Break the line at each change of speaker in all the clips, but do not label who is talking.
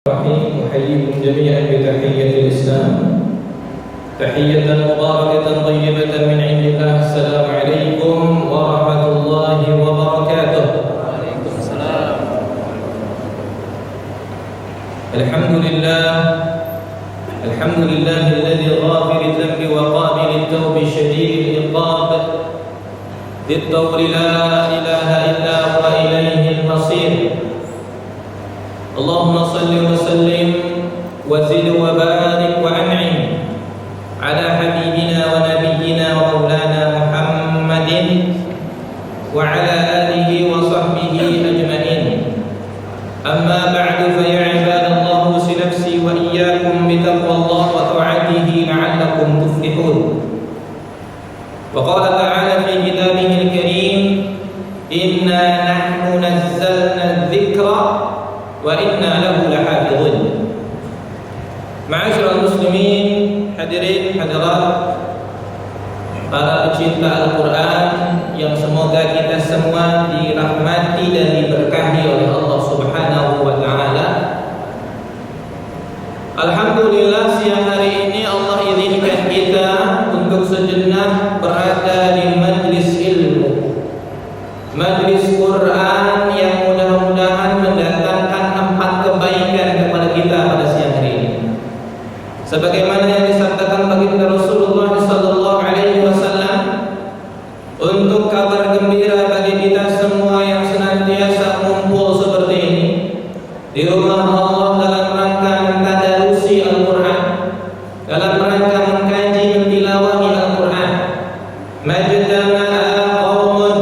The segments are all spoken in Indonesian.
الرحيم. أحييكم جميعا بتحية الإسلام، تحية مباركة طيبة من عند الله. السلام عليكم ورحمة الله وبركاته.
وعليكم السلام.
الحمد لله الذي غافر الذنب وقابل التوب شديد العقاب ذي الطول لا إله إلا هو إليه المصير. اللهم صل وسلم وزد وبارك وأنعم على حبيبنا ونبينا ومولانا محمد وعلى آله وصحبه أجمعين. أما بعد فيا عباد الله، أوصي نفسي وإياكم بتقوى الله وطاعته لعلكم تفلحون. وقال تعالى في كتابه الكريم: إنا نحن نزلنا الذكر وإنا له لحافظون. Ma'asyiral muslimin, hadirin hadirat, para pecinta Al-Quran yang semoga kita semua dirahmati dan diberkahi oleh Allah Subhanahu wa Ta'ala. Alhamdulillah, siang hari ini Allah izinkan kita untuk sejenak berada di majlis ilmu, majlis Quran yang mudah-mudahan mendatangkan 4 kebaikan kepada kita pada siang hari ini. Sebagaimana yang disabdakan baginda Rasulullah sallallahu alaihi wasallam, untuk kabar gembira bagi kita semua yang senantiasa mengumpul seperti ini di rumah Allah dalam rangka mentadarusi Al-Quran, dalam rangka mengkaji mentilawahi Al-Quran. Majtama'a qaumun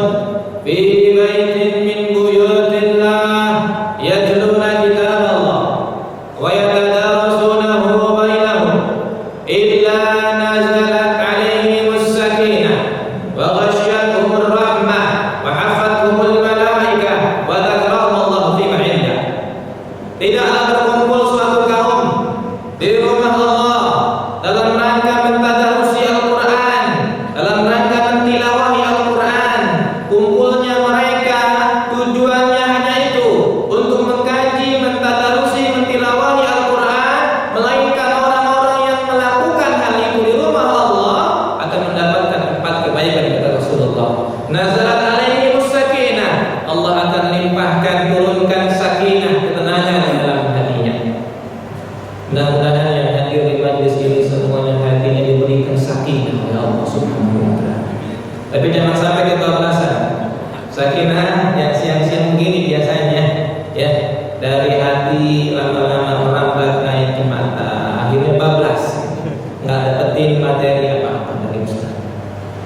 fi baitin min buyutillah yatluna kitaballah wa yatadarasunahu bainahum illa nazalat alaihimus sakinah wa ghasyiyatuhur rahmah wa hafathumul malaikah wa dzakarahumullahu fi man 'indah. Tidaklah berkumpul suatu kaum di rumah Allah dalam rangka mentadarusi Al-Quran, dalam rangka mentilawahi Al-Quran. Kumpulnya mereka tujuannya hanya itu, untuk mengkaji, mentadarusi, mentilawahi Al-Quran, melainkan orang-orang yang melakukan hal itu di rumah Allah akan mendapatkan 4 kebaikan kata Rasulullah. Nazalat alaihimus sakinah, Allah akan limpahkan, turunkan sakinah, ketenangan di dalam hatinya. Mudah-mudahan yang hadir di majlis ini semuanya hatinya diberikan sakinah oleh Allah Subhanahu wa Ta'ala. Tapi jangan sampai kebablasan. Sakinah yang siang-siang begini biasanya, ya, dari hati lama-lama merambat naik ke mata, akhirnya bablas, nggak dapetin materi apa-apa dari Ustaz.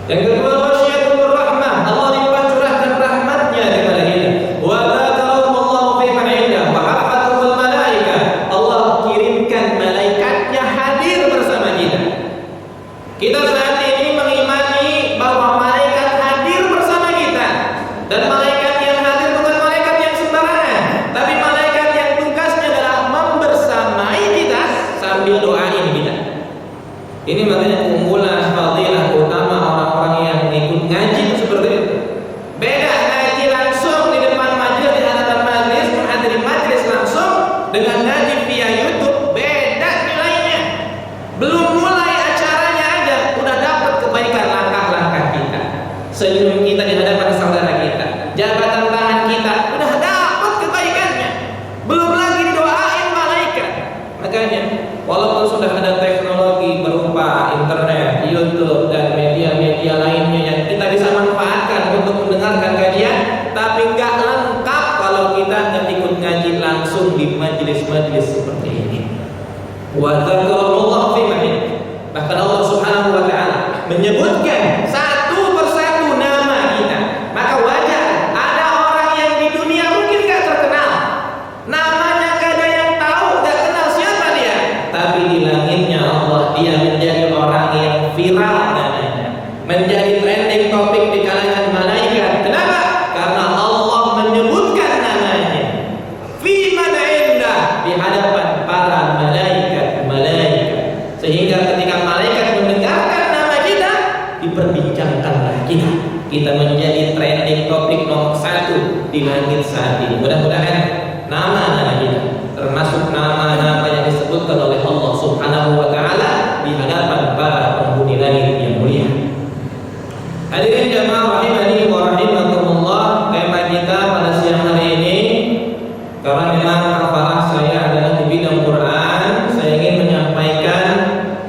Yang kedua, wasyiatul rahmah, Allah limpah curahkan rahmatnya kepada kita. Wa dzakarahumullahu fi man 'indah wa hafathumul malaikah, Allah kirimkan malaikatnya hadir bersama kita. Kita saat ini mengimani bahwa malaikat hadir bersama kita, dan malaikat yang hadir bukan malaikat yang sembarangan, tapi malaikat yang tugasnya adalah membersamai kita sambil doain kita. Ini makanya keunggulan fadilah utama orang-orang yang ikut ngaji itu seperti itu. Beda ngaji langsung di depan majelis, di hadapan majelis, menghadiri majelis langsung, dengan ngaji via YouTube, beda nilainya. Belum mulai acaranya aja udah dapat kebaikan langkah-langkah kita, senyum kita di hadapan saudara kita, jabatan tangan kita udah dapat kebaikannya. Belum lagi didoain malaikat. Makanya walaupun sudah ada teknologi berupa internet, YouTube dan media-media lainnya yang kita bisa manfaatkan untuk mendengarkan kajian, tapi nggak lengkap kalau kita nggak ikut ngaji langsung di majelis-majelis seperti ini. Wa dzakarahumullahu fi man 'indah. Bahkan Allah Subhanahu wa Ta'ala menyebutkan satu persatu nama kita. Maka wajar ada orang yang di dunia mungkin gak terkenal, namanya gak ada yang tahu, gak kenal siapa dia, tapi di langitnya Allah dia menjadi orang yang viral namanya, menjadi trending topik di kalangan malaikat. Kenapa? Karena Allah menyebutkan namanya fi man 'indah, di hadapan para malaikat, sehingga ketika malaikat mendengarkan nama kita, diperbincangkanlah kita menjadi trending topik nomor 1 di langit saat ini. Mudah-mudahan nama kita termasuk termasuk nama-nama yang disebutkan oleh Allah Subhanahu wa taala di hadapan para penghuni langit yang mulia. Hadirin jamaah rahimani wa rahimakumullah, tema kita pada siang hari ini, karena memang hafalan saya adalah di bidang Quran, saya ingin menyampaikan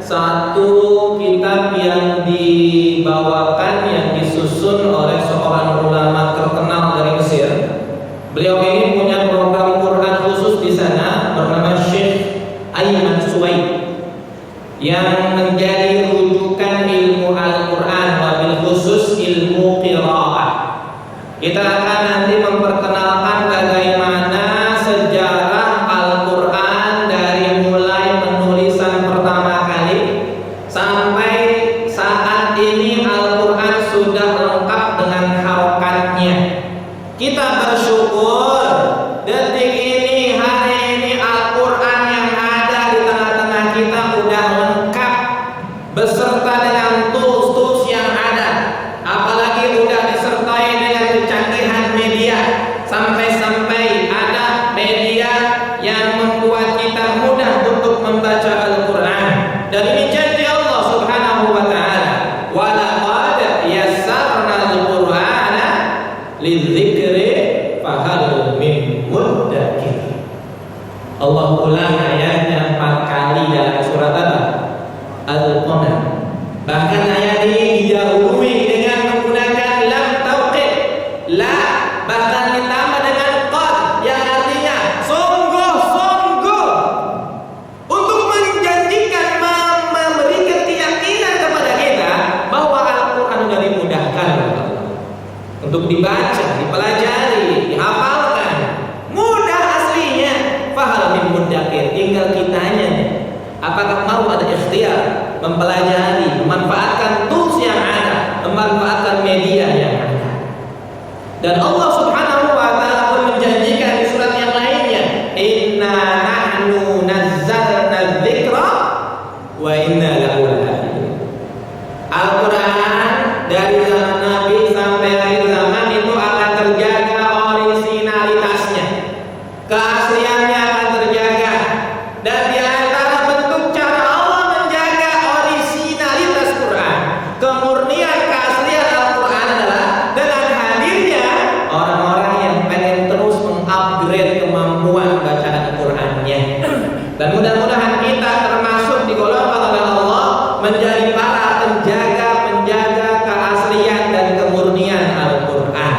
satu kitab yang dibawakan, yang disusun oleh seorang ulama terkenal dari Mesir. Beliau ini punya program Quran khusus di sana bernama Syekh Ayman Suwaid, yang menjadi rujukan ilmu Al-Quran, wabil khusus ilmu qiraah. Kita akan nanti memperkenalkan bagaimana sejarah Al-Quran dari mulai penulisan pertama kali sampai saat ini Al-Quran sudah lengkap dengan harokatnya. Kita bersyukur detik ini, hari ini Al-Quran yang ada di tengah-tengah kita udah lengkap beserta dengan tools-tools yang ada, apalagi udah disertai dengan kecanggihan media, sampai-sampai ada media yang membuat kita mudah untuk membaca Al-Quran. Dan ini janji Allah Subhanahu wa taala, wa laqad yassarna al-Qur'ana lidzikri fahal min muddakir. Allah ulang ayatnya 4 kali dalam surat apa? Al-Qamar. Bahkan ayat ini didahului dengan menggunakan lam tauqid, la, bahkan ditambah dengan qad yang artinya sungguh-sungguh, untuk menjanjikan, memberikan keyakinan kepada kita bahwa Al-Quran sudah dimudahkan untuk dibaca, dipelajari, dihafalkan, mudah aslinya. Fahal min muddakir, tinggal kitanya apakah mau ada ikhtiar mempelajari, memanfaatkan tools yang ada, memanfaatkan media yang ada. Dan Allah Subhanahu wa taala pun menjanjikan di surat yang lainnya, inna nahnu nazzalna dzikra wa inna lahu lahafidun. Al-Quran dari zaman Nabi sampai akhir zaman itu akan terjaga originalitasnya, keasliannya akan terjaga. Dan di antara bentuk cara Allah menjaga originalitas Quran, kemurnian keaslian Al-Quran adalah dengan hadirnya orang-orang yang pengen terus mengupgrade kemampuan bacaan Qurannya. Dan mudah-mudahan kita termasuk digolongkan oleh Allah menjadi para penjaga keaslian dan kemurnian Al-Quran.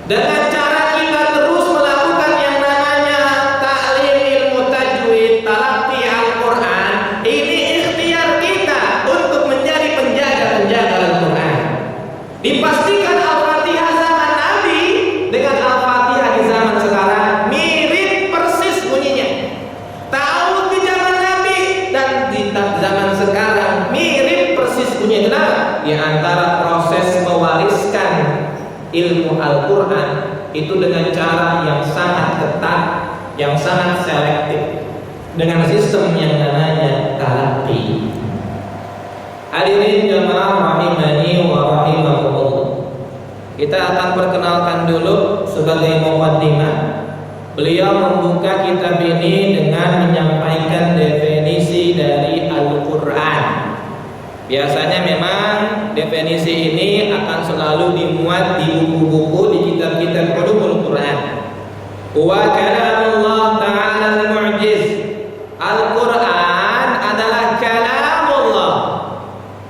Dengan cara kita terus melakukan yang namanya ta'lim ilmu tajwid, talaqi Al-Quran, ini ikhtiar kita untuk menjadi penjaga Al-Quran. Dipastikan Al-Fatihah zaman Nabi dengan Al-Fatihah di zaman sekarang mirip persis bunyinya. Ta'awudz di zaman Nabi dan di zaman sekarang mirip persis bunyinya. Kenapa? Di antara proses mewariskan ilmu Al-Quran itu dengan cara yang sangat ketat, yang sangat selektif, dengan sistem yang namanya talaqi. Hadirin jamaah rahimani wa rahimakumullah, kita akan perkenalkan dulu sebagai muqaddimah. Beliau membuka kitab ini dengan menyampaikan definisi dari Al-Quran. Biasanya memang definisi ini akan selalu dimuat di buku-buku, di kitab-kitab ulumul Quran. Wa kalamullah ta'ala al-mu'jiz. Al-Quran adalah kalamullah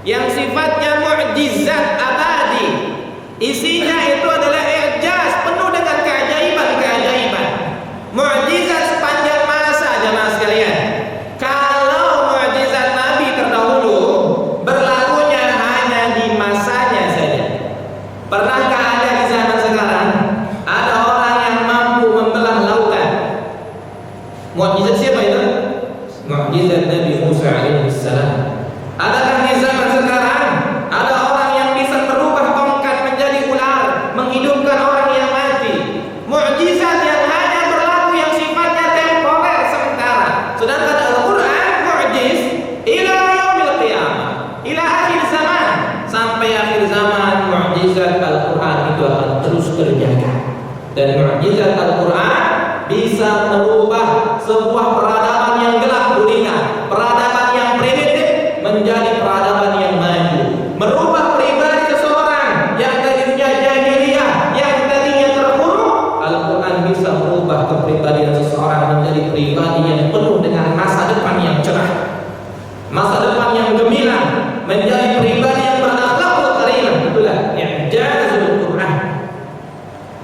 yang sifatnya mu'jizat abadi. Isinya itu adalah i'jaz, penuh dengan keajaiban-keajaiban. Mu'jizat sepanjang masa, jemaah sekalian. Kalau mu'jizat Nabi terdahulu berlakunya hanya di masanya saja, pernahkah ada di zaman sekarang ada orang yang mampu membelah lautan? Mu'jizat siapa itu? Mu'jizat Nabi Musa alaihissalam. Adakah di zaman sekarang ada orang yang bisa merubah tongkat menjadi ular, menghidupkan orang yang mati? Mu'jizat yang hanya berlaku yang sifatnya temporer sementara. Sedangkan Al-Quran mu'jiz ila yaumil qiyamah, ila akhir zaman, sampai akhir zaman mu'jizat Al-Quran itu akan terus terjaga. Dan mu'jizat Al-Quran bisa merubah sebuah peradaban yang gelap gulita, peradaban yang primitif menjadi peradaban yang maju, merubah pribadi seseorang yang tadinya jahiliyah, yang tadinya terpuruk. Al-Quran bisa merubah kepribadian seseorang menjadi pribadi yang penuh dengan masa depan yang cerah, masa depan yang gemilang, menjadi pribadi yang berakhlakul karimah. Itulah i'jazul Quran.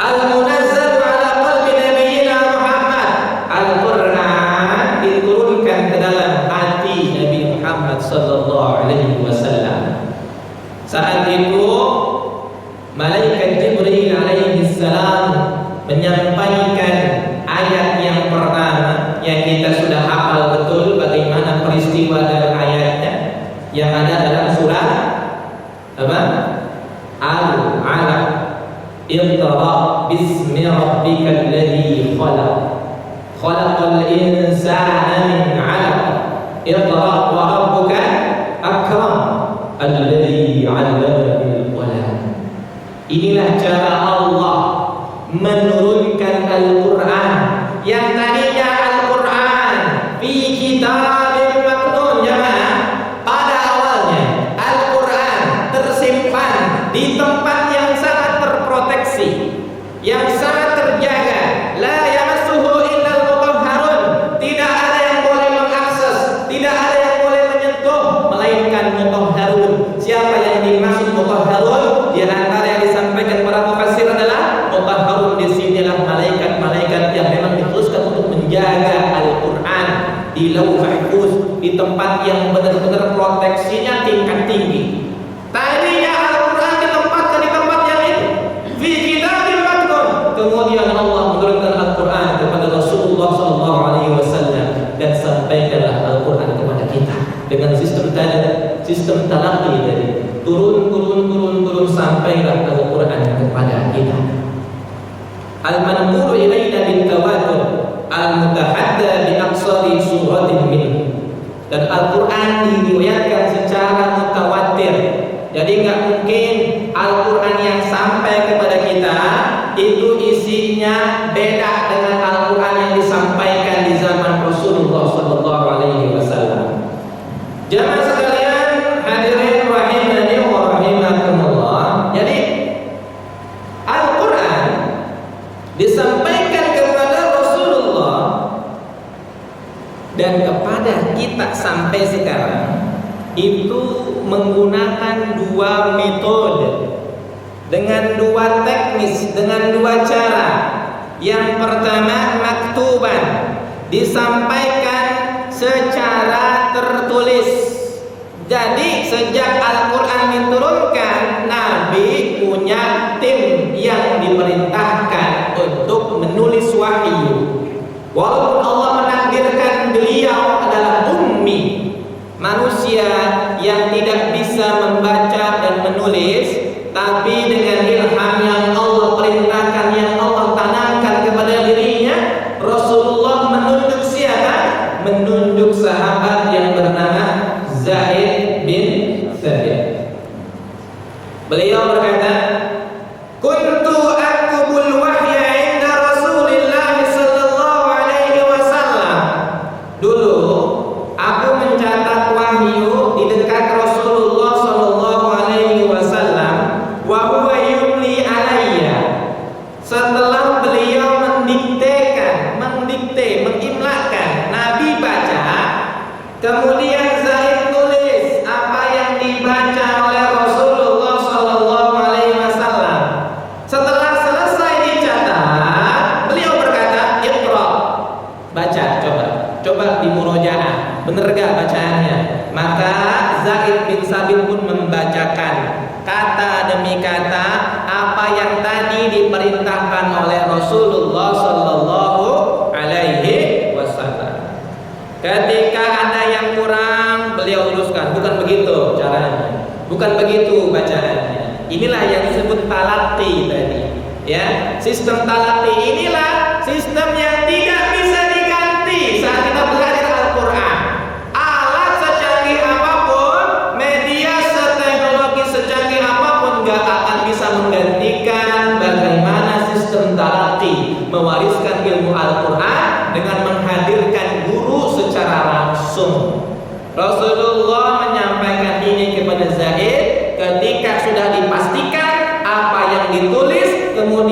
Al-munazzal ala qalbi nabiyyina Muhammad. Al-Quran diturunkan ke dalam hati Nabi Muhammad sallallahu alaihi wasallam. Saat itu malaikat Jibril alaihi salam menyampaikan ayat yang pertama yang kita sudah hafal betul bagaimana peristiwa dan ayatnya yang ada dalam surah apa? Al-Alaq. Iqra bismi rabbikal ladzi khalaq. Khalaqal insana min 'alaq. Iqra wa rabbuka akram alladzi 'allama bil qalam. Inilah cara Allah menurunkan Al-Quran yang tadinya Al-Quran fi kitabin maknun. Jemaah, pada awalnya Al-Quran tersimpan di tempat yang sangat terproteksi, yang sangat terjaga. La yamassuhu illal mutahharun. Tidak ada yang boleh mengakses, tidak ada yang boleh menyentuh melainkan mutahharun. Siapa yang dimaksud mutahharun? Di antara yang disampaikan para mufassir adalah mutahharun di sinilah malaikat-malaikat yang memang ditugaskan untuk menjaga Al-Quran di lauh mahfuz, di tempat yang benar-benar proteksinya tingkat tinggi. Tadinya Al-Quran ditempatkan di tempat yang itu, fi kitabin maknun. Kemudian Allah menurunkan Al-Quran kepada Rasulullah SAW dan sampaikanlah Al-Quran kepada kita dengan sistem talaqi dari turun sampailah Al-Quran kepada kita. Al-manqulu ilaina bil tawatur al-mutahadda bi aqsari suratin min. Dan Al-Quran diriwayatkan secara mutawatir. Jadi nggak mungkin Al-Quran yang sampai kepada kita itu isinya beda dengan Al-Quran yang disampaikan di zaman Rasulullah sallallahu alaihi wasallam. Jamaah sekalian, hadirin rahimani wa rahimakumullah. Jadi Al-Quran disampaikan kepada Rasulullah dan kepada kita sampai sekarang itu menggunakan dua metode, dengan dua teknis, dengan dua cara. Yang pertama maktuban, disampaikan secara tertulis. Jadi sejak Al-Quran diturunkan, Nabi punya tim yang diperintahkan untuk menulis wahyu. Walaupun Allah menakdirkan beliau adalah ummi, manusia yang tidak bisa membaca dan menulis, tapi dengan ilham yang Allah perintahkan, yang Allah tanamkan kepada dirinya, Rasulullah menunjuk siapa? Menunjuk sahabat yang bernama Zaid bin Thabit. Beliau berkata, "Kuntu aktubul wahya inda Rasulillah sallallahu alaihi wasallam." Dulu aku mencatat wahyu di dekat Rasulullah sallallahu alaihi wasallam, wa huwa yumli alayya. Setelah beliau mengimlakan, Nabi baca, kemudian Zaid tulis apa yang dibaca oleh Rasulullah sallallahu alaihi wasallam. Setelah selesai dicatat, beliau berkata, "Iqra." Baca, coba dimurojaah. Benar gak bacaannya? Maka Zaid bin Sabit pun membacakan kata demi kata apa yang tadi diperintahkan oleh Rasulullah sallallahu alaihi wasallam. Ketika ada yang kurang, beliau luruskan. Bukan begitu caranya, bukan begitu bacaannya. Inilah yang disebut talaqi tadi. Ya, sistem talaqi inilah sistem yang tidak bisa diganti saat kita belajar Al-Quran. Alat secanggih apapun, media seteknologi secanggih apapun, gak akan bisa menggantikan bagaimana sistem talaqi mewariskan ilmu Al-Quran dengan menghadirkan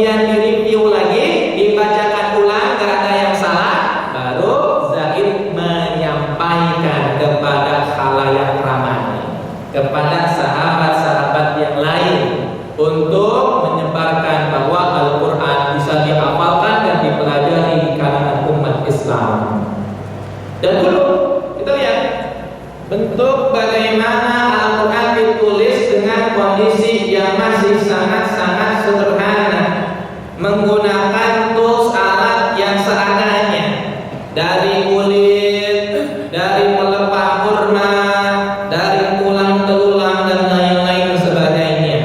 kemudian direview lagi, dibacakan ulang, gak ada yang salah, baru Zaid menyampaikan kepada khalayak ramai, kepada sahabat-sahabat yang lain, untuk menyebarkan bahwa Al-Quran bisa dihafalkan dan dipelajari di kalangan umat Islam. Dan dulu kita lihat bentuk bagaimana Al-Quran ditulis dengan kondisi yang masih sangat-sangat sederhana, menggunakan tools alat yang seadanya, dari kulit, dari pelepah kurma, dari tulang belulang dan lain-lain sebagainya.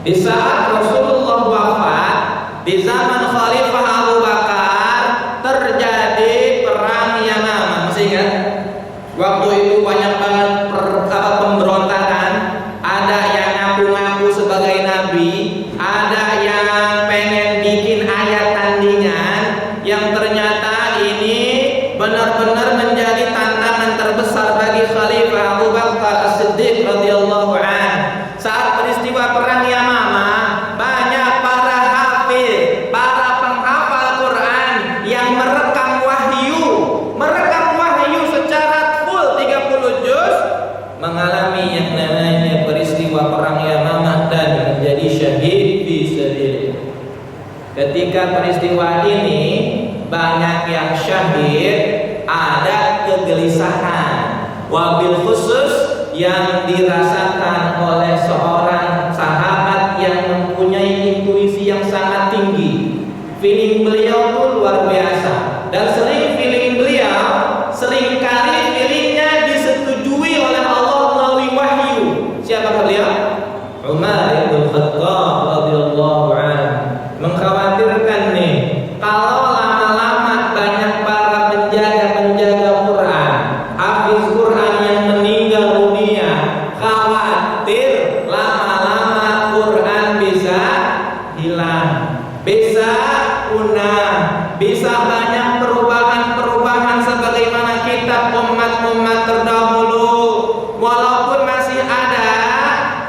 Di saat Rasulullah wafat, di zaman Khalifah Abu Bakar, terjadi perang Yamamah. Masih ingat? Waktu itu banyak banget pemberontakan. Ada yang ngaku-ngaku sebagai nabi, ada yang pengen bikin ayat tandingan, yang ternyata ini benar-benar menjadi tantangan terbesar bagi Khalifah Abu Bakar As-Siddiq radhiyallahu anhu. Saat peristiwa perang Yamamah, banyak para hafiz, para penghafal Quran yang merekam wahyu secara full 30 juz, mengalami yang namanya peristiwa perang Yamamah dan menjadi syahid fi sabilillah. Ketika peristiwa ini banyak yang syahid, ada kegelisahan, wabil khusus yang dirasakan oleh seorang sahabat yang mempunyai intuisi yang sangat tinggi. Feeling beliau itu luar biasa, dan seringkali feelingnya disetujui oleh Allah melalui wahyu. Siapa beliau? Umar bin Khattab radhiyallahu anhu. Mengkhawatirkan nih, kalau lama-lama banyak para penjaga Quran, hafiz Quran yang meninggal dunia, khawatir lama-lama Quran bisa hilang, bisa punah, bisa banyak perubahan sebagaimana kitab umat-umat terdahulu. Walaupun masih ada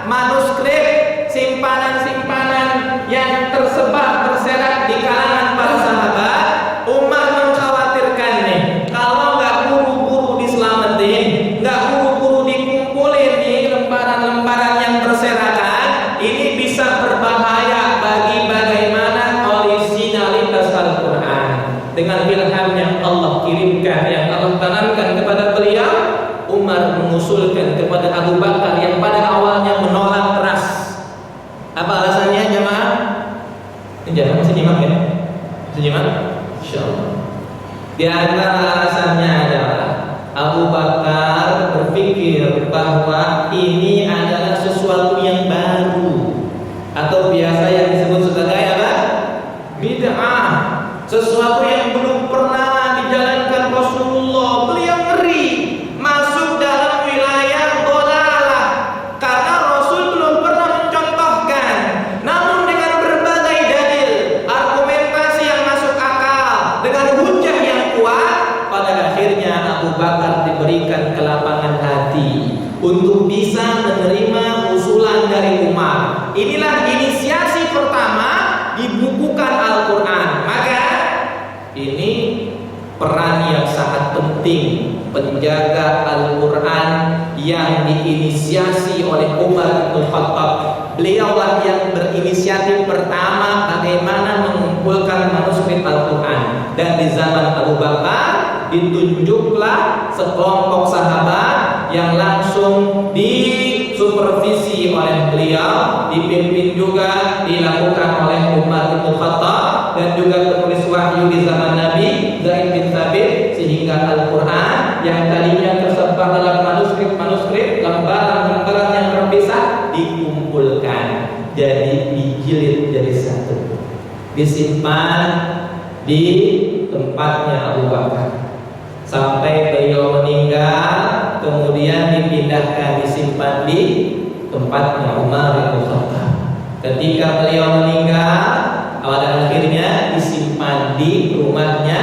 manuskrip, simpanan-simpanan yang tersebar terserak di kalangan para sahabat, Umar mengkhawatirkan nih, kalau nggak buru-buru diselamatin, nggak buru-buru dikumpulin nih lembaran-lembaran yang berserakan, ini bisa berbahaya bagi bagaimana originalitas Al-Quran. Dengan ilham yang Allah kirimkan, yang Allah tanamkan kepada beliau, Umar mengusulkan kepada Abu Bakar yang pada awalnya menolak keras. Apa alasannya jemaah? Ini jangan masih nyimak ya? Masih nyimak? Insyaallah. Di antara alasannya adalah Abu Bakar berpikir bahwa ini adalah sesuatu yang baru, atau biasa yang disebut sebagai apa? Bid'ah. Sesuatu yang belum pernah dijalankan Rasulullah. Beliau ngeri masuk dalam wilayah dhalalah, karena Rasul belum pernah mencontohkan. Namun dengan berbagai dalil, argumentasi yang masuk akal, dengan hujah yang kuat, pada akhirnya Abu Bakar diberikan kelapangan hati untuk bisa menerima usulan dari Umar. Inilah inisiasi pertama dibukukan Al-Quran. Maka ini peran yang sangat penting, penjaga Al-Quran yang diinisiasi oleh Umar bin Khattab. Beliaulah yang berinisiatif pertama bagaimana mengumpulkan manuskrip Al-Quran. Dan di zaman Abu Bakar ditunjuklah sekelompok sahabat yang langsung disupervisi oleh beliau, dipimpin juga, dilakukan oleh Umar bin Khattab, dan juga penulis wahyu di zaman Nabi Zaid bin Thabit, sehingga Al-Quran yang tadinya tersebar dalam manuskrip, lembaran-lembaran yang terpisah dikumpulkan, jadi dijilid jadi satu, disimpan di tempatnya Abu Bakar sampai beliau meninggal, kemudian dipindahkan, disimpan di tempatnya Umar bin Khattab. Ketika beliau meninggal, pada akhirnya disimpan di rumahnya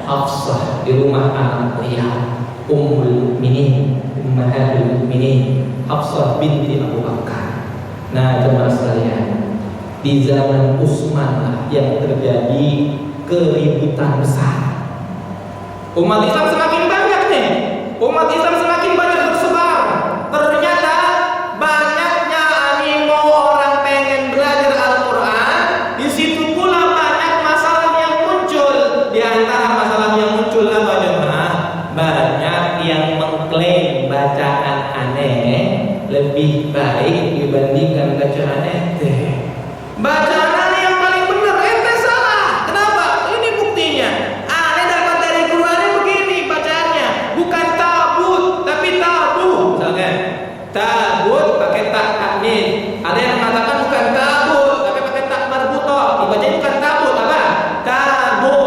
Hafsah, di rumah anak beliau, Ummul Mukminin, Ummahatul Mukminin, Hafsah binti Abu Bakar. Nah, jemaah sekalian, Di zaman Utsman lah yang terjadi keributan besar. Umat Islam semakin banyak nih. Umat Islam semakin banyak tersebar. Ternyata banyaknya animo orang pengen belajar Al-Quran. Di situ pula banyak masalah yang muncul. Di antara masalah yang muncul apa jemaah? Banyak yang mengklaim bacaan aneh lebih baik dibandingkan bacaan ente. Bacaan aneh yang paling benar ente salah. Kenapa? Ini buktinya. Aneh dapat dari Qurannya begini bacaannya, bukan tabut tapi tabu. Misalkan tabut pakai tak taknis. Ada yang mengatakan bukan tabut tapi pakai tak marbutoh. Dibacanya bukan tabut apa? Tabu.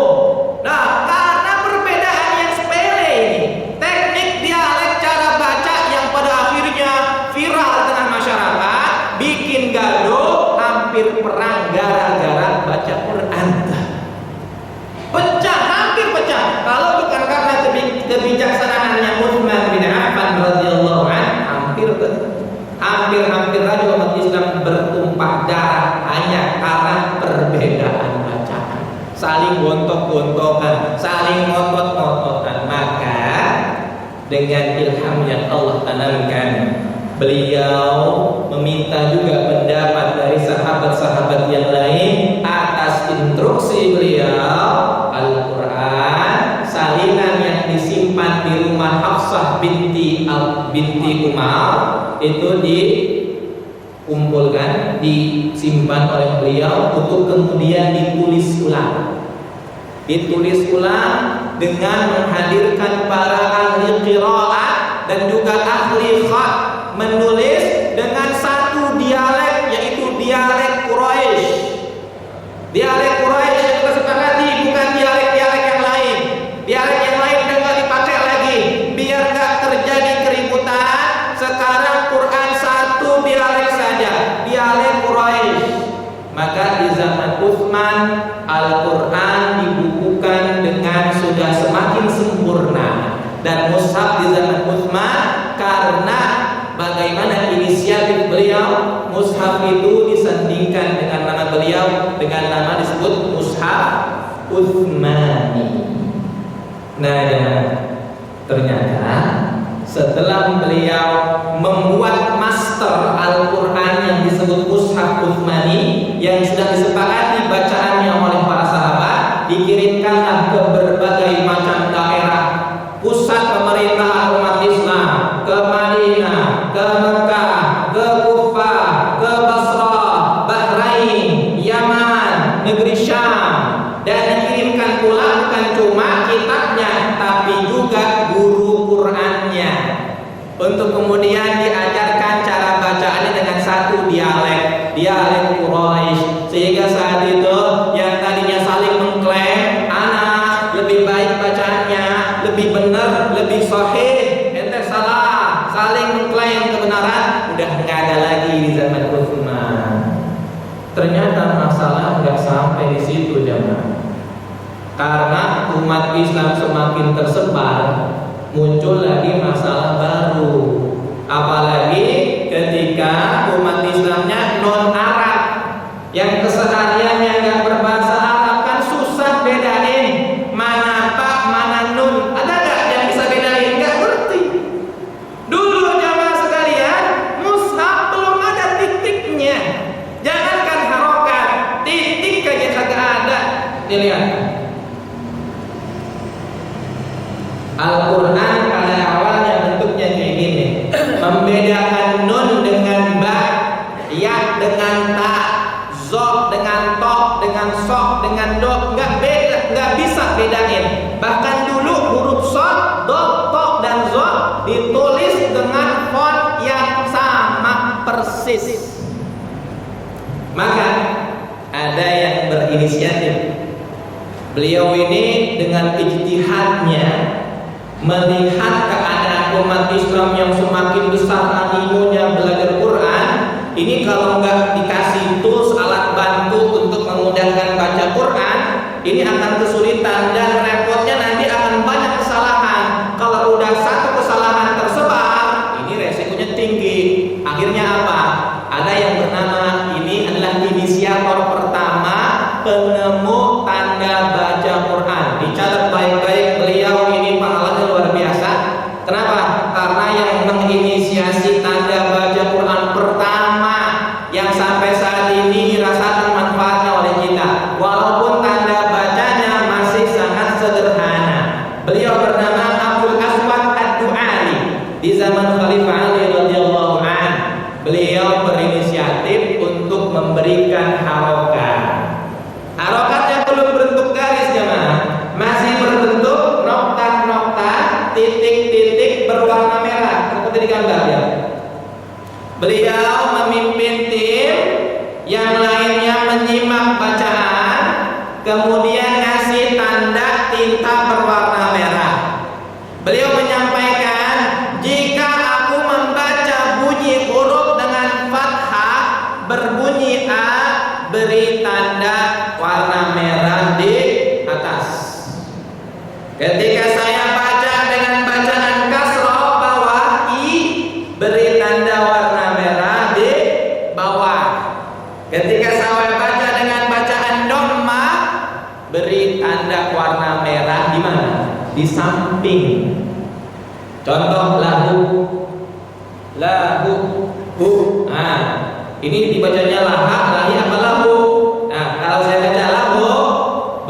Nah, karena perbedaan yang sepele ini, teknik dialek cara baca yang pada akhirnya viral di tengah masyarakat, bikin gaduh, hampir perang gara-gara baca Quran. Pecah, hampir pecah. Kalau bukan karena kebijaksanaannya Utsman bin Affan radhiyallahu anhu, hampir aja umat Islam bertumpah darah hanya karena perbedaan bacaan. Saling gontok-gontokan, saling ngotot-ngototan. Maka dengan ilham yang Allah tanamkan, beliau meminta juga pendapat dari sahabat-sahabat yang lain. Atas instruksi beliau, Al-Quran salinan yang disimpan di rumah Hafsah binti Umar itu dikumpulkan, disimpan oleh beliau untuk kemudian ditulis ulang dengan menghadirkan para ahli qiraat dan juga ahli khat, menulis dengan satu dialek, yaitu dialek Quraisy. Dialek Quraisy yang kita sepakati, bukan dialek-dialek yang lain. Dialek yang lain udah nggak dipakai lagi, biar nggak terjadi keributan. Sekarang Quran satu dialek saja, dialek Quraisy. Maka di zaman Utsman, Al-Quran dibukukan dengan sudah semakin sempurna. Dan mushaf di zaman Utsman, karena bagaimana inisiatif beliau, mushaf itu disandingkan dengan nama beliau, dengan nama disebut mushaf Utsmani. Nah, ternyata setelah beliau membuat master Al-Quran yang disebut mushaf Utsmani, yang sudah disepakati bacaannya oleh para sahabat, dikirimkanlah ke berbagai macam daerah pusat pemerintahan umat Islam, ke Madinah, ke Mekah, ke Kufah, ke Basrah, Bahrain, Yaman, negeri Syam, dan dikirimkan pula bukan cuma kitabnya tapi juga guru Qurannya, untuk kemudian diajarkan cara bacaannya dengan satu dialek Quraisy, sehingga saat itu yang tadinya saling mengklaim anak lebih baik bacaannya, lebih benar, lebih sahih, ente salah, saling mengklaim kebenaran, udah nggak ada lagi di zaman Utsman. Ternyata masalah nggak sampai di situ jemaah. Karena umat Islam semakin tersebar, muncul lagi masalah baru. Apalagi ketika umat Islamnya non Arab, yang kesehariannya nggak berbahasa Arab, kan susah bedain mana pak mana nun. Ada nggak yang bisa bedain? Nggak ngerti. Dulu jamaah sekalian, mushaf belum ada titiknya. Jangankan harokat, titik aja kagak ada. Dilihat Al-Quran pada awalnya bentuknya kayak gini, membedakan nun dengan ba, ya dengan ta, zo dengan to, dengan sok, dengan do, nggak bisa bedain. Bahkan dulu huruf sod, do, to, dan zo ditulis dengan font yang sama persis. Maka ada yang berinisiatif. Beliau ini dengan ijtihadnya melihat keadaan umat Islam yang semakin besar animonya belajar Quran, ini kalau nggak dikasih tools alat bantu untuk memudahkan baca Quran, ini akan kesulitan dan repotnya nanti akan banyak kesalahan. Kalau udah satu kesalahan tersebar, ini resikonya tinggi. Akhirnya apa? Ada yang bernama, ini adalah inisiator berikan harokat. Harokatnya belum berbentuk garis jemaah, masih berbentuk nokta-nokta, titik-titik berwarna merah seperti di gambar ya. Beliau memimpin tim, yang lainnya menyimak bacaan, kemudian ngasih tanda tinta berwarna merah. Beliau menyampaikan, jika aku membaca bunyi huruf dengan fathah berbunyi A, beri tanda warna merah di atas. Ketika saya baca dengan bacaan kasroh bawah I, beri tanda warna merah di bawah. Ketika saya baca dengan bacaan dhamma, beri tanda warna merah di mana? Di samping. Contoh lahu, hu. Nah, ini dibacanya laha, lahi apa lahu? Nah, kalau saya baca lahu,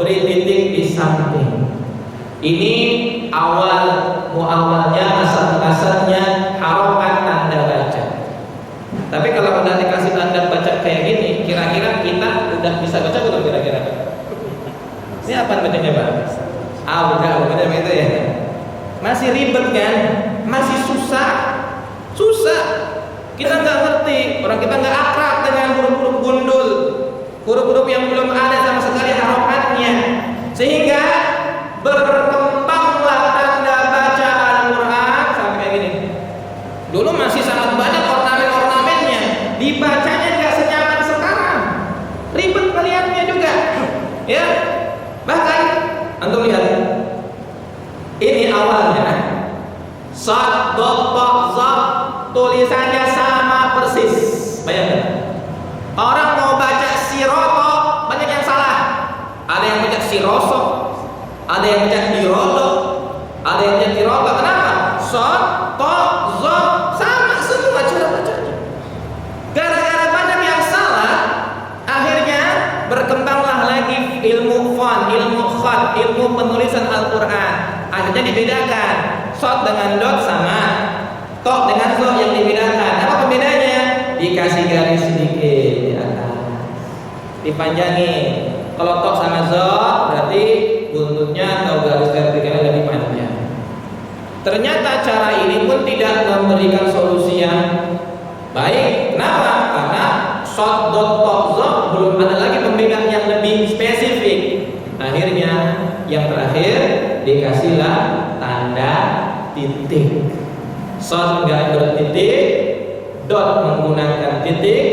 beri titik di samping. Ini awalnya asal-asalnya harokat tanda baca. Tapi kalau udah dikasih tanda baca kayak gini, kira-kira kita udah bisa baca belum kira-kira? Ini apa bacanya, Pak? Udah itu ya. Masih ribet kan? Masih susah. Kita nggak ngerti, orang kita nggak akrab dengan huruf-huruf gundul, huruf-huruf yang belum ada sama sekali harokatnya, sehingga berkembanglah tanda baca Al-Quran sampai kayak gini. Dulu masih sangat banyak ornamen-ornamennya, dibacanya nggak senyaman sekarang, ribet melihatnya juga, ya. Bahkan antum lihat, ini awalnya sad, dot, ta, za, tulisannya sama persis. Bayangkan, orang mau baca siroto banyak yang salah. Ada yang baca siroso, ada yang baca dirodo, ada yang baca dirodo. Kenapa? Sad, ta, za, sama semua cara bacanya. Gara-gara banyak yang salah, akhirnya berkembanglah lagi ilmu font, ilmu khat, ilmu penulisan Al-Quran. Akhirnya dibedakan, shot dengan dot sama, tok dengan zo yang dibedakan. Apa pembedanya? Dikasih garis sedikit di atas, dipanjangin. Kalau tok sama zo berarti buntutnya atau garis vertikalnya lebih panjang. Ternyata cara ini pun tidak memberikan solusi yang baik. Kenapa? Karena shot, dot, tok, zo belum ada lagi pembedaan yang lebih spesifik. Akhirnya yang terakhir dikasihlah tanda titik. Shot nggak bertitik, dot menggunakan titik,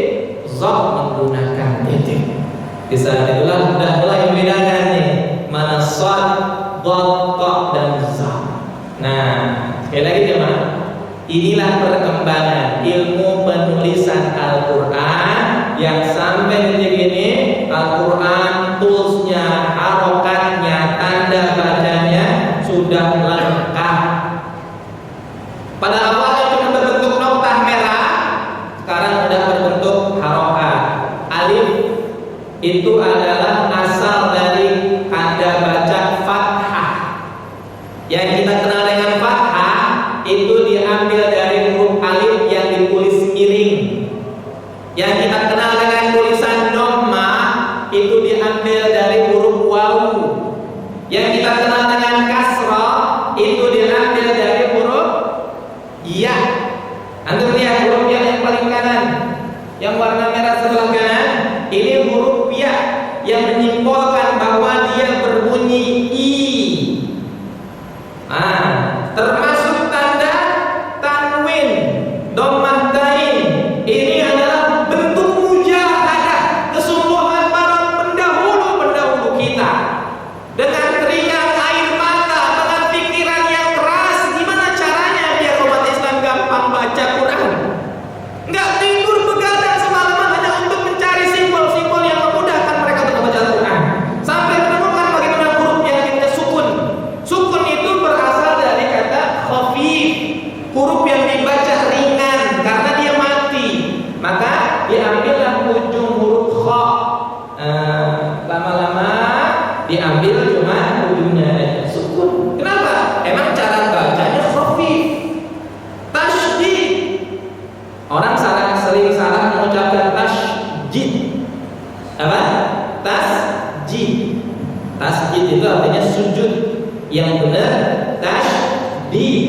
zot menggunakan titik. Di saat itulah sudah mulai membedakan nih mana shot, dot, tok dan zot. Nah, sekali lagi teman, inilah perkembangan ilmu penulisan Al-Quran yang sampai detik ini Al-Quran toolsnya, harokatnya, tanda bacanya sudah lengkap. Pada awalnya cuma berbentuk nokta merah, sekarang sudah berbentuk harokat. Alif itu adalah asal dari tanda baca fathah. Yang kita kenal dengan fathah itu diambil dari huruf alif yang ditulis miring. Yang kita kenal dengan tulisan dhamma itu diambil dari huruf wawu. Yang kita kenal dengan kasrah itu diambil dari huruf ya. Antum lihat huruf ya yang paling kanan, yang warna merah sebelah kanan, ini huruf ya yang menyimbolkan bahwa Apa? Tasjid. Tasjid itu artinya sujud. Yang benar tasydid.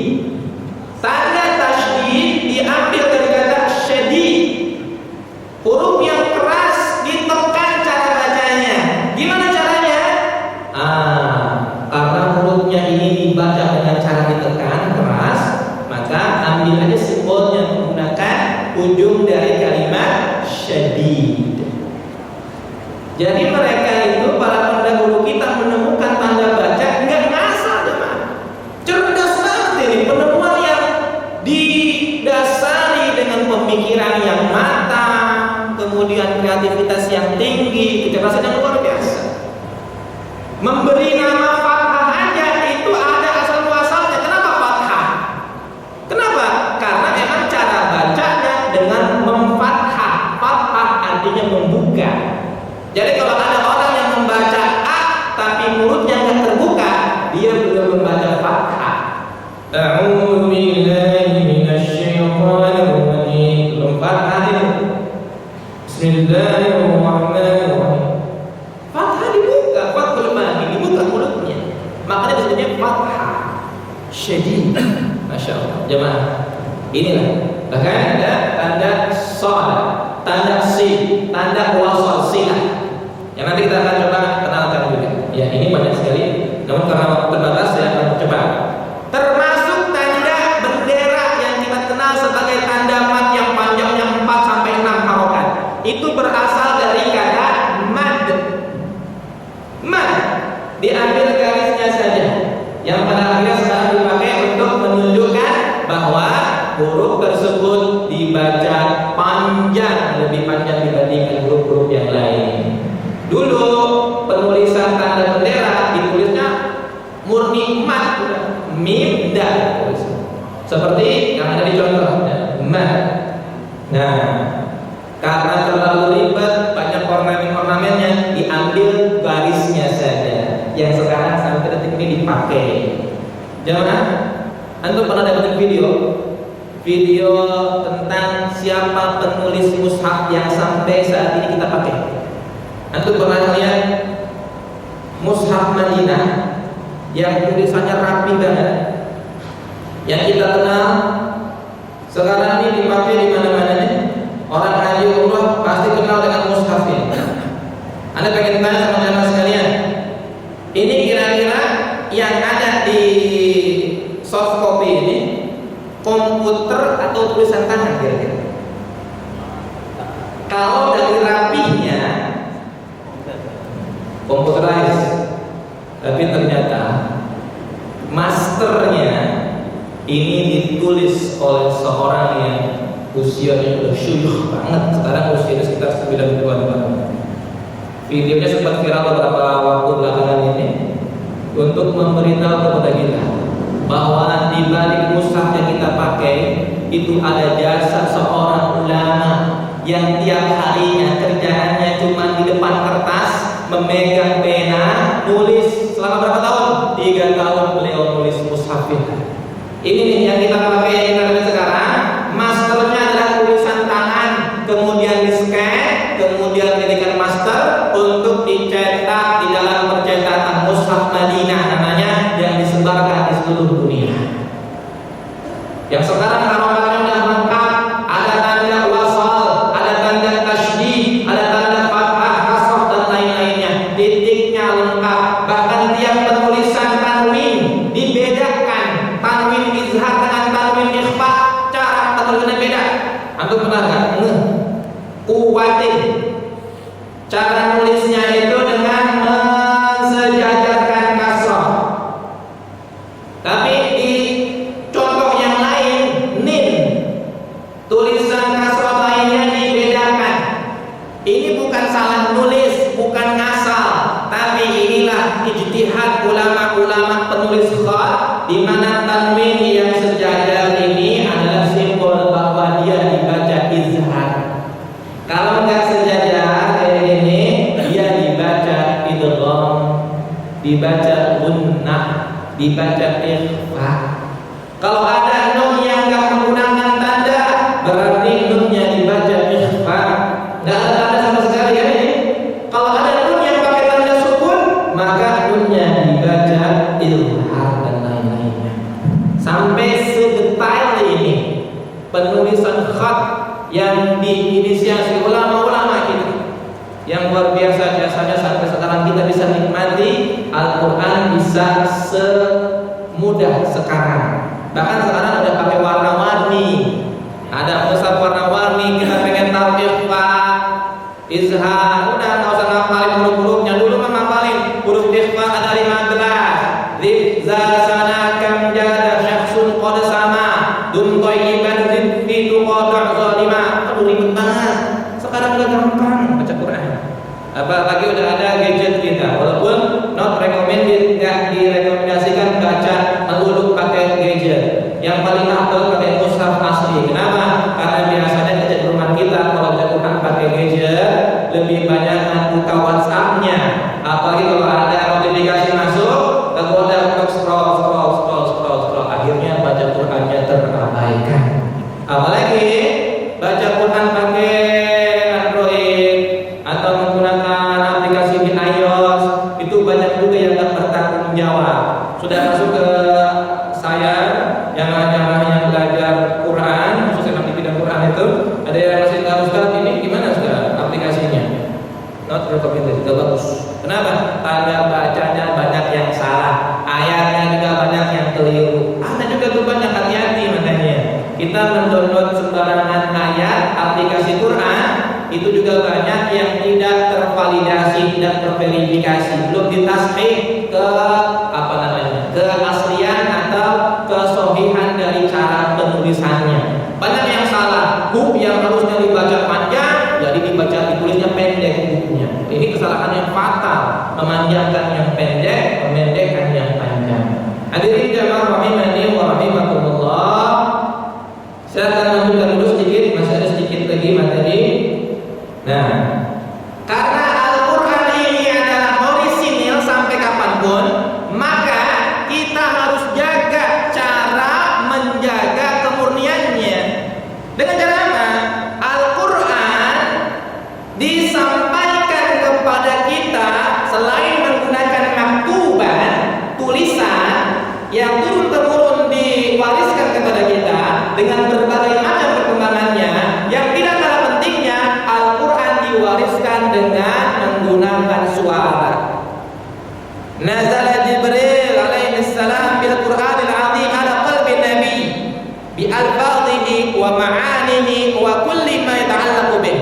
Tanda tasydid diambil dari kata syadid. Huruf yang keras ditekan cara bacanya. Gimana caranya? Karena hurufnya ini dibaca dengan cara ditekan keras, maka ambil aja simbolnya menggunakan ujung dari kalimat syadid. Jadi mereka itu para pendahulu kita menemukan tanda baca nggak ngasal, teman. Cerdas banget ini, penemuan yang didasari dengan pemikiran yang matang, kemudian kreativitas yang tinggi, kecerdasan yang luar biasa. Memberi nama fathah aja itu ada asal muasalnya. Kenapa fathah? Kenapa? Karena memang cara bacanya dengan memfathah. Fathah artinya membuka. Jadi kalau ada orang yang membaca A tapi mulutnya nggak terbuka, dia belum membaca fathah. A'udzu billahi minasyaitonir rajim. Belum fathah itu. Bismillahirrahmanirrahim. Fathah dibuka, fathul bani dibuka mulutnya. Makanya disebutnya fathah syadid. Masya Allah. Jemaah. Inilah. Bahkan ada tanda shad, tanda sin, tanda wasal silah. Yang nanti kita akan coba kenalkan juga. Ya, ini banyak sekali. Namun karena waktu terbatas saya akan coba. Termasuk tanda bendera yang kita kenal sebagai tanda mad yang panjangnya 4 sampai 6 harokat. Itu berasal dari kata mad. Mad diambil garisnya saja, yang pada akhirnya sekarang dipakai untuk menunjukkan bahwa huruf tersebut dibaca panjang, lebih panjang dibandingkan huruf-huruf yang lain. Dulu penulisan tanda bendera ditulisnya murni mad, mim dal, seperti yang ada di contoh mad. Nah, karena terlalu ribet, banyak ornamen-ornamennya, diambil garisnya saja, yang sekarang sampai detik ini dipakai. Jangan, antum pernah dapat video tentang siapa penulis mushaf yang sampai saat ini kita pakai? Antum pernah lihat mushaf Madinah yang tulisannya rapi banget, yang kita kenal sekarang ini dipakai di mana-mana nih? Orang haji umrah pasti kenal dengan mushaf ini. Anda pengen tanya sama jamaah sekalian, ini kira-kira yang ada di soft copy ini komputer atau tulisan tangan kira-kira? Kalau dari rapihnya computerized, tapi ternyata masternya ini ditulis oleh seorang yang usianya sudah syuyukh banget. Sekarang usianya sekitar 90-an tahun. Videonya sempat viral beberapa waktu belakangan ini untuk memberitahu kepada kita bahwa di balik mushaf yang kita pakai itu ada jasa seorang ulama yang tiap harinya kerjaannya cuma di depan kertas memegang pena nulis. Selama berapa tahun? 3 tahun beliau nulis mushaf ini nih yang kita pakai internet sekarang. Masternya adalah tulisan tangan, kemudian di scan, kemudian dijadikan master untuk dicetak di dalam percetakan mushaf Madinah namanya, yang disebarkan di seluruh dunia. Yang sekarang harokatnya sudah lengkap, ada tanda wasal, ada tanda tasydid, ada tanda fathah, kasrah dan lain-lainnya. Titiknya lengkap, bahkan tiap penulisan tanwin dibedakan, tanwin izhar dengan tanwin ikhfa, cara penulisannya beda. Antum pernah nggak? Kuwatin cara nulisnya itu dengan mensejajarkan kasrah. Tapi di contoh yang lain, nin, tulisan kasrah lainnya dibedakan. Ini bukan salah nulis, bukan ngasal, tapi inilah ijtihad ulama-ulama penulis khat, di mana tanwin yang sejajar ini adalah simbol bahwa dia dibaca izhar. Kalau enggak sejajar kayak ini, dia dibaca idgham, dibaca gunnah, dibaca ikhfa. Kalau ada nun yang enggak menggunakan tanda, berarti nunnya dibaca ikhfa. Enggak ada tanda sama sekali ya ini. mushaf yang diinisiasi ulama-ulama kita yang luar biasa jasanya sampai sekarang kita bisa nikmati Al-Quran bisa semudah sekarang. Bahkan sekarang udah pakai warna-warni, ada mushaf warna-warni. Kita pengen tahu ikhfa, izhar, udah nggak usah ngapalin huruf-hurufnya. Dulu mah ngapalin huruf ikhfa ada 15. Dzif za sana kam jada syakhsun qad sama dum thayyiban zidti tuqada zalima. Aduh ribet banget. Sekarang udah gampang baca Quran. Apalagi udah ada gadget kita. Walaupun not recommended, nggak direkomendasikan baca melulu pakai gadget. Yang paling afdal pakai mushaf asli. Kenapa? Karena biasanya gadget rumah kita kalau baca Quran pakai gadget lebih banyak buka WhatsApp-nya. Apalagi kalau ada notifikasi masuk, tergoda untuk scroll. Akhirnya baca Qurannya terabaikan. Apalagi baca Quran pakai Android atau menggunakan aplikasi di iOS, itu banyak juga yang tak bertanggung jawab. Sudah masuk ke saya yang belajar Quran, khususnya di bidang Quran itu, ada yang masih tahu Ustaz ini gimana Ustaz aplikasinya? Not recommended, tidak bagus. Kenapa? Tanda bacanya banyak yang salah, ayatnya juga banyak yang keliru. Ada juga tuh banyak, hati-hati makanya. Kita mendownload sembarangan ayat aplikasi Quran itu juga banyak yang tidak tervalidasi, tidak terverifikasi, belum ditasbih ke keaslian atau kesohihan dari cara penulisannya. Banyak yang salah, huruf yang harusnya dibaca panjang jadi ditulisnya pendek hurufnya. Ini kesalahan yang fatal, memanjangkan yang pendek, memendekkan yang panjang. Hadirin jamaah rahimani wa rahimakumullah. Saya akan lanjutkan dulu sedikit, masih ada sedikit lagi materi. Nah, karena Al-Quran ini adalah orisinil sampai kapanpun, maka kita harus jaga cara menjaga kemurniannya. Dengan cara apa? Al-Quran disampaikan kepada kita selain menggunakan maktuban, tulisan yang turun-temurun diwariskan kepada kita dengan berbagai macam perkembangannya, yang tidak kalah pentingnya Al-Quran diwariskan dengan menggunakan suara. Nazala Jibril alaihi salam bil Qur'anil azim ala qalbi nabi bi alfadhihi wa ma'anihi wa kulli ma yata'allaqu bih.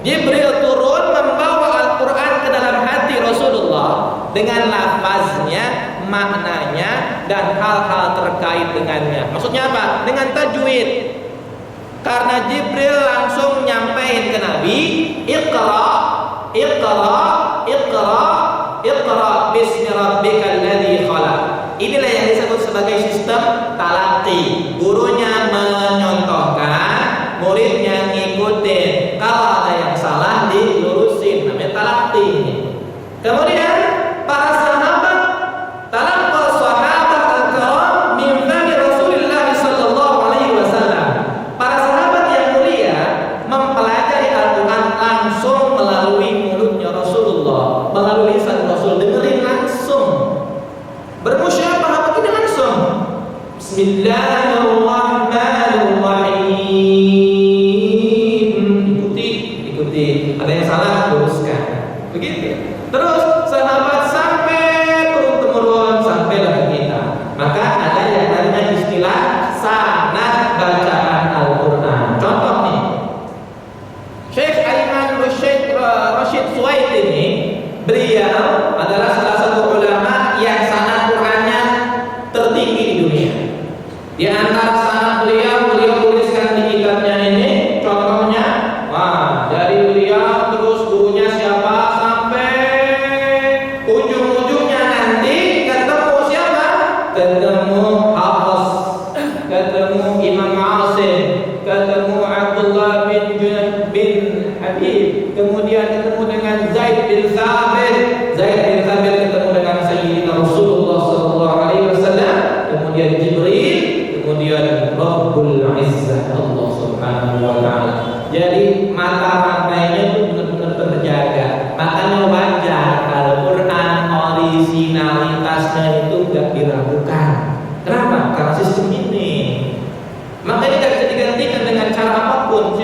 Jibril turun membawa Al-Quran ke dalam hati Rasulullah dengan lafaznya, maknanya, dan hal-hal terkait dengannya. Maksudnya apa? Dengan tajwid. Karena Jibril langsung nyampein ke Nabi, Iqra, Iqra, Iqra, Iqra bismi rabbikal ladzi khalaq. Inilah yang disebut sebagai sistem talaqi. Gurunya menyontohkan, muridnya ngikutin. Kalau ada yang salah dilurusin, namanya talaqi. Kemudian para sahabat, talaqqa sahabat al-kiram min fami Rasulillah sallallahu alaihi wasallam. Para sahabat yang mulia mempelajari Al-Quran langsung melalui mulutnya Rasulullah, melalui lisan Rasul, dengerin langsung, bermusyabahah begini langsung. Bismillahirrahmanirrahim. Ikuti. Ada yang salah luruskan. Begitu. Terus sahabat sampai turun-temurun sampailah ke kita. Maka ada yang namanya istilah sanad bacaan Al-Quran. Contoh nih, Syekh Aiman Rashid Suwaid ini, beliau adalah salah satu ulama yang sanad Qurannya tertinggi di dunia. Di antara sanad beliau tuliskan di kitabnya ini, contohnya, dari beliau terus gurunya siapa sampai ujung-ujungnya nanti ketemu siapa? Ketemu Hafiz, ketemu Imam Asim, ketemu Abdullah bin Habib, kemudian ketemu dengan Zaid bin Thabit, ketemu dengan Sayyidina Rasulullah sallallahu alaihi wasallam, kemudian Jibril, kemudian Rabbul Izzah Allah subhanahu wa ta'ala. Jadi mata rantainya itu benar-benar terjaga. Makanya wajar Al-Quran originalitasnya itu tidak diragukan. Kenapa? Karena sistem ini. Makanya tidak bisa digantikan dengan cara apapun.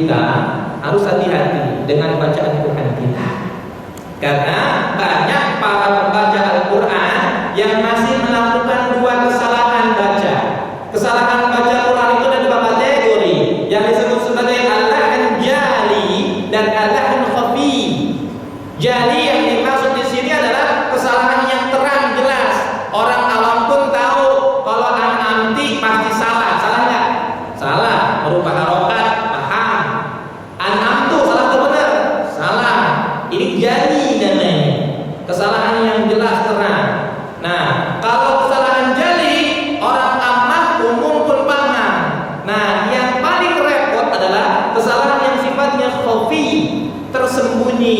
kita harus hati-hati dengan bacaan Quran kita. Karena banyak para pembaca Al-Quran yang masih melakukan dua kesalahan baca. Kesalahan baca Quran itu ada dua kategori yang disebut sebagai al-lahan jali dan al-lahan khafi. Jali yang dimaksud di sini adalah kesalahan yang terang jelas. Orang awam pun tahu kalau an-amti pasti salah. Salah nggak? Salah. Merubah harokat, paham. An-amtu salah atau benar? Salah. Ini jali namanya. Kesalahan yang jelas terang. Nah, kalau kesalahan jali, orang amah umum pun paham. Nah, yang paling repot adalah kesalahan yang sifatnya khafi, tersembunyi.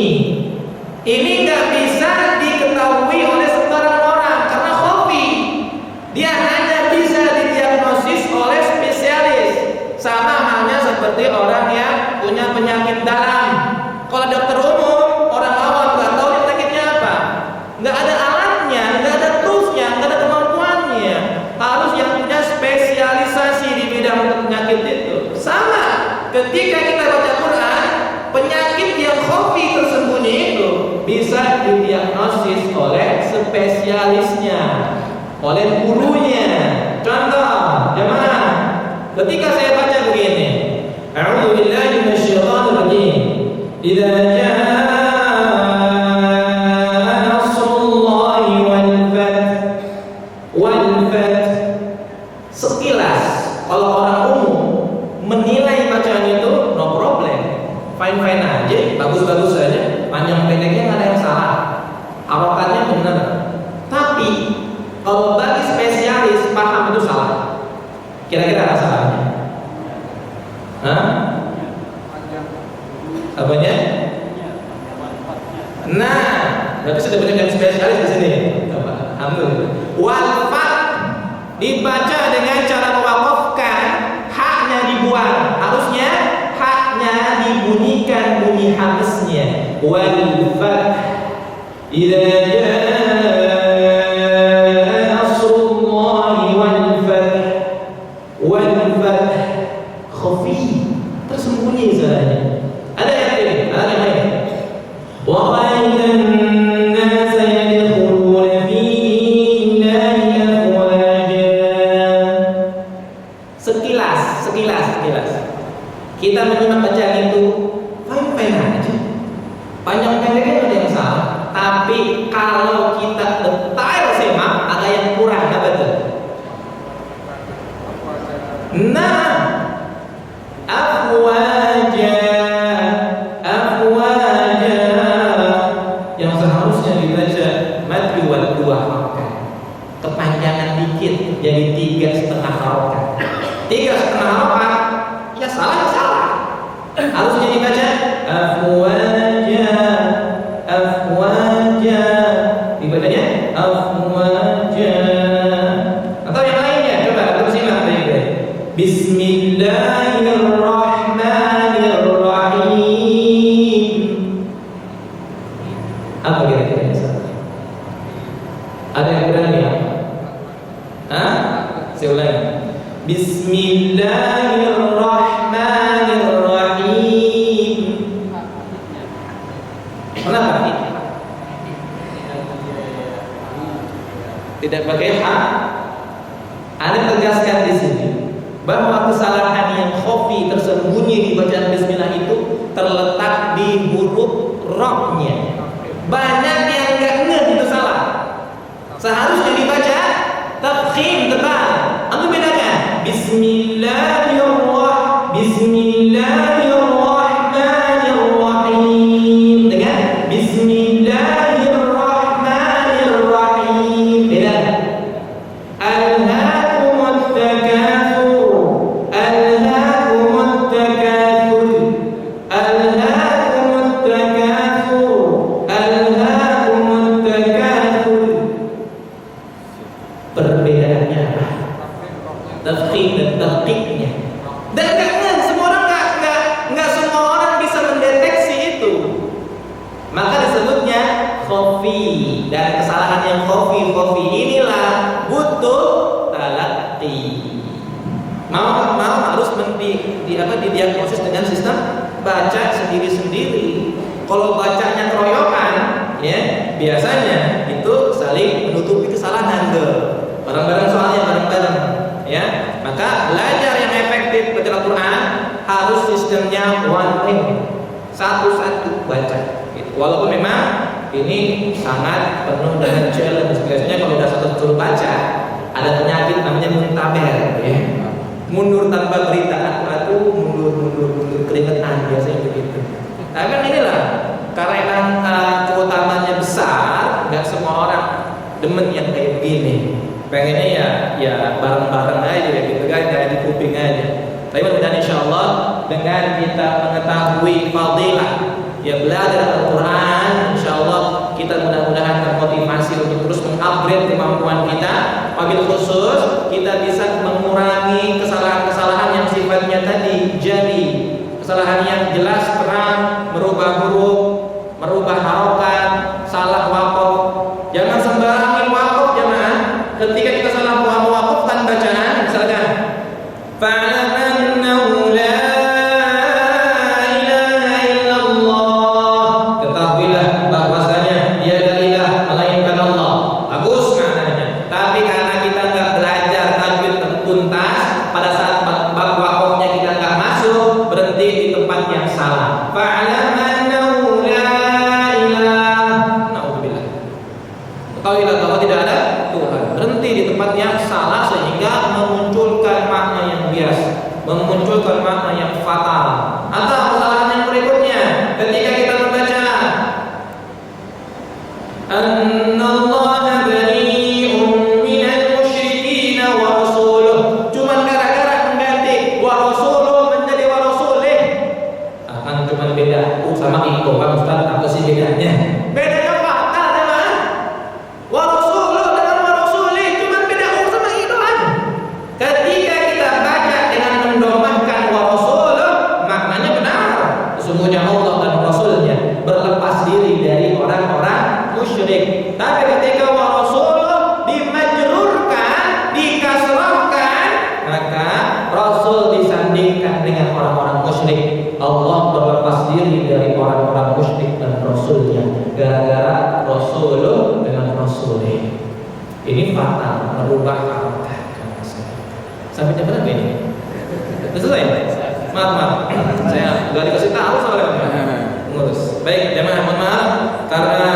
Ini nggak bisa diketahui oleh sembarang orang karena khafi. Dia hanya bisa didiagnosis oleh spesialis. Sama halnya seperti orang yang punya penyakit dalam. Kalau dokter umum, orang awam nggak tahu dia penyakitnya apa. Nggak ada alatnya, nggak ada toolsnya, nggak ada kemampuannya. Harus yang punya spesialisasi di bidang penyakit itu. Sama, ketika kita baca Quran, penyakit yang khafi tersembunyi itu bisa didiagnosis oleh spesialisnya, oleh gurunya. Contoh, jemaah, ketika saya baca begini, A'udzu billahi minasyaitonir rajim. Idza jaa nasrullahi wal fath. Sekilas kalau orang umum menilai bacaan itu no problem, fine aja, bagus saja, panjang pendeknya nggak ada yang salah, harokatnya benar. Tapi kalau bagi spesialis paham itu salah. Kira-kira apa salahnya? Hah? Apanya? Nah, berarti sudah banyak yang spesialis di sini. Coba, alhamdulillah. Wal fath dibaca dengan cara mewakafkan, haknya dibuang. Harusnya haknya dibunyikan bunyi habisnya. Wal fath. Idza jaa nasrullahi wal fath. Wal fath khafi, tersembunyi salahnya. Ada yang lain, ada yang lain. Wa ra'aitan nasa yadkhuluna fi dinillahi afwaja. Sekilas. Kita menyimak bacaan itu fine aja. Panjang pendeknya ada yang salah. Tapi kalau kita detail semak, ada yang kurang, apa tuh? Nah, afwaja yang seharusnya dibaca mad wal dua harokat, kepanjangan dikit jadi 3,5 harokat. 3,5 harokat ya salah. Harusnya dibaca afwaja, dibacanya afwaja. Atau yang lainnya, coba kita simak baik-baik. Bismillahirrahmanirrahim. Apa kira-kira yang salah? Ada yang berani apa? Hah? Saya ulangi. Bismillahirrahmanirrahim. Kenapa? Tidak pakai ha. Anda tegaskan di sini bahwa kesalahan yang khafi tersembunyi di bacaan bismillah itu terletak di huruf ra-nya. Banyak yang nggak ngeh itu salah. Seharusnya dibaca tafkhim tebal. Antum bedakan Bismillahirrahmanirrahim dengan Bismillahirrahmanirrahim. Bedakan. Alhaakumut takatsur, alhaakumut takatsur, alhaakumut takatsur, alhaakumut takatsur. Perbedaannya apa? Tafkhim dan tahqiqnya. Dan nggak semua orang nggak semua orang bisa mendeteksi itu. Maka disebutnya khafi, dan kesalahan yang khafi inilah butuh talaqqi. Mau harus didiagnosis dengan sistem Kalau bacanya keroyokan, ya biasanya itu saling menutupi kesalahan tuh. Bareng-bareng soalnya bareng-bareng, ya. Maka belajar yang efektif baca Al-Quran harus sistemnya one way, satu-satu baca. Gitu. Walaupun memang ini sangat penuh dengan challenge. Biasanya kalau udah satu baca, ada penyakit namanya muntaber, ya. Mundur tanpa berita, atau mundur keringetan biasanya begitu. Tapi kan inilah karena keutamanya besar, nggak semua orang demen yang kayak begini. Pengennya ya bareng-bareng aja gitu kan, kayak di kuping aja. Tapi mudah-mudahan insyaallah dengan kita mengetahui fadilah ya belajar Al-Quran, insyaallah kita mudah-mudahan termotivasi untuk terus mengupgrade kemampuan kita. Wabil khusus kita bisa mengurangi kesalahan-kesalahan yang sifatnya tadi jadi kesalahan yang jelas terang, merubah huruf, merubah harokat, salah waqaf. Jangan sembarangan waqaf jemaah. Ketika kita salah mewaqafkan bacaan, misalkan fa'lam annahu la ilaha illallah, ketahuilah bahwasanya tiada ilah melainkan Allah. Bagus maknanya. Tapi karena kita enggak belajar tajwid tuntas, pada saat bab waqafnya kita enggak masuk, berhenti di tempat yang salah. Fa'lam annahu la ilaha, naudzubillah. Ketahuilah bahwa tidak ada Tuhan. Berhenti di tempat yang salah sehingga memunculkan makna yang bias, memunculkan makna yang fatal. Atau kesalahan yang berikutnya, ketika kita membaca Annallaha bari'un minal musyrikin wa rasuluh, cuman gara-gara mengganti wa rasuluh menjadi wa rasulih. Akan cuman beda sama itu Pak Ustaz, apa sih bedanya? Bedanya fatal teman. Wa rasuluh dengan wa rasulih cuman beda sama itu kan. Ketika kita baca dengan mendomahkan wa rasuluh, maknanya benar. Sesungguhnya Allah dan Rasulnya berlepas diri dari orang-orang musyrik. Tapi ketika wa rasuluh dimajrurkan, dikasrahkan, maka Rasul disandingkan dengan orang-orang musyrik. Allah berlepas diri dari orang-orang musyrik dan Rasulnya gara-gara Rasulullah dengan Rasulih. Ini fatal, merubah harokat. Sampai jam berapa ini? Selesai? Maaf, saya udah dikasih tahu soalnya. Ngurus. Baik, jemaah, mohon maaf karena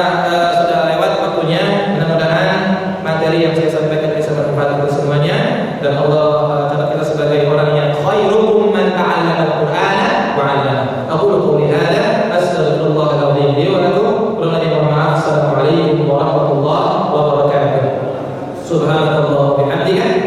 sudah lewat waktunya. Mudah-mudahan materi yang saya sampaikan bisa bermanfaat untuk semuanya dan Allah catat kita sebagai orang yang khairukum man ta'allama al-Qur'ana wa 'allama. Aqulu qouli hadza astaghfirullahal-'azim li wa lakum. Mohon maaf. Assalamualaikum warahmatullahi wabarakatuh. Subhanallah wa bihamdihi